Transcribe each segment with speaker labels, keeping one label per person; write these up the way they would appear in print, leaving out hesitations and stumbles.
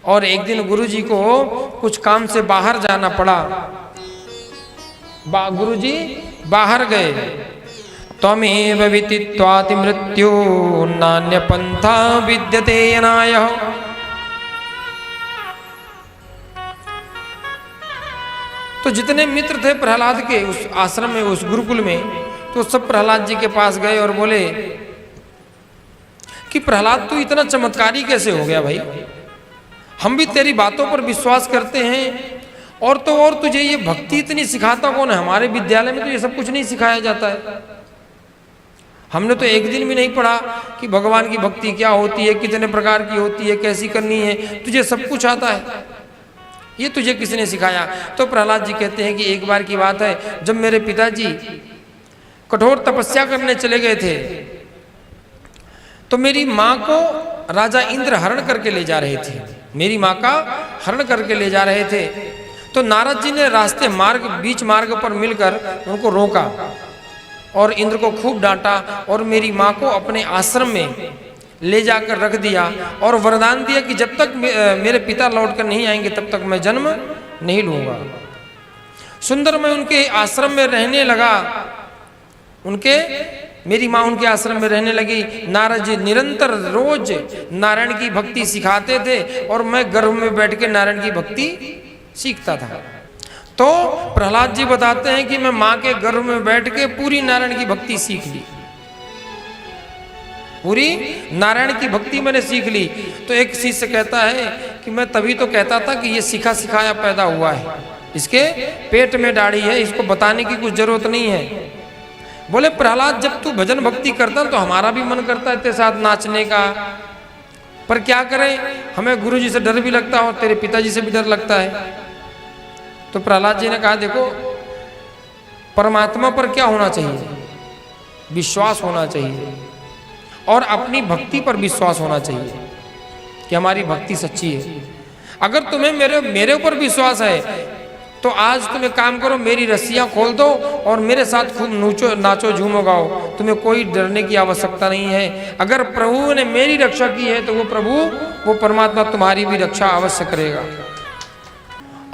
Speaker 1: और एक दिन गुरुजी को कुछ काम से बाहर जाना पड़ा। गुरुजी बाहर गए। त्वमेव विदित्वाति मृत्यु नान्य पंथा विद्यते यनायः। तो जितने मित्र थे प्रहलाद के उस आश्रम में, उस गुरुकुल में, तो सब प्रहलाद जी के पास गए और बोले कि प्रहलाद तू इतना चमत्कारी कैसे हो गया भाई, हम भी तेरी बातों पर विश्वास करते हैं, और तो और तुझे ये भक्ति इतनी सिखाता कौन है? हमारे विद्यालय में तो ये सब कुछ नहीं सिखाया जाता है। हमने तो एक दिन भी नहीं पढ़ा कि भगवान की भक्ति क्या होती है, कितने प्रकार की होती है, कैसी करनी है। तुझे सब कुछ आता है, ये तुझे किसने सिखाया? तो प्रहलाद जी कहते हैं कि एक बार की बात है, जब मेरे पिताजी कठोर तपस्या करने चले गए थे, तो मेरी माँ को राजा इंद्र हरण करके ले जा रहे थे। मेरी माँ का हरण करके ले जा रहे थे। तो नारद जी ने रास्ते बीच मार्ग पर मिलकर उनको रोका और इंद्र को खूब डांटा और मेरी माँ को अपने आश्रम में ले जाकर रख दिया और वरदान दिया कि जब तक मेरे पिता लौट कर नहीं आएंगे तब तक मैं जन्म नहीं लूंगा। सुंदर मैं उनके आश्रम में रहने लगा, मेरी माँ उनके आश्रम में रहने लगी। नारद जी निरंतर रोज नारायण की भक्ति सिखाते थे और मैं गर्भ में बैठ के नारायण की भक्ति सीखता था। तो प्रहलाद जी बताते हैं कि मैं माँ के गर्भ में बैठ के पूरी नारायण की भक्ति सीख ली, पूरी नारायण की भक्ति मैंने सीख ली। तो एक शिष्य कहता है कि मैं तभी तो कहता था कि ये सीखा सिखाया पैदा हुआ है, इसके पेट में दाढ़ी है, इसको बताने की कुछ जरूरत नहीं है। बोले प्रहलाद जब तू भजन भक्ति करता तो हमारा भी मन करता है तेरे साथ नाचने का, पर क्या करें, हमें गुरु जी से डर भी लगता है और तेरे पिताजी से भी डर लगता है। तो प्रहलाद जी ने कहा देखो, परमात्मा पर क्या होना चाहिए? विश्वास होना चाहिए और अपनी भक्ति पर विश्वास होना चाहिए कि हमारी भक्ति सच्ची है। अगर तुम्हें मेरे ऊपर विश्वास है तो आज तुम एक काम करो, मेरी रस्सियां खोल दो और मेरे साथ खूब नाचो झूमो गाओ, तुम्हें कोई डरने की आवश्यकता नहीं है। अगर प्रभु ने मेरी रक्षा की है तो वो परमात्मा तुम्हारी भी रक्षा अवश्य करेगा।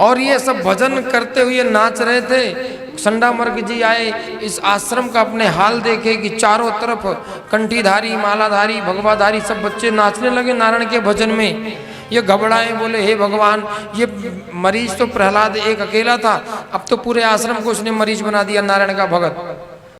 Speaker 1: और ये सब भजन करते हुए नाच रहे थे। संडामर्ग जी आए, इस आश्रम का अपने हाल देखे कि चारों तरफ कंठीधारी, मालाधारी, भगवाधारी सब बच्चे नाचने लगे नारायण के भजन में। ये घबराए, बोले हे भगवान, ये मरीज तो प्रहलाद एक अकेला था, अब तो पूरे आश्रम को उसने मरीज बना दिया नारायण का भगत।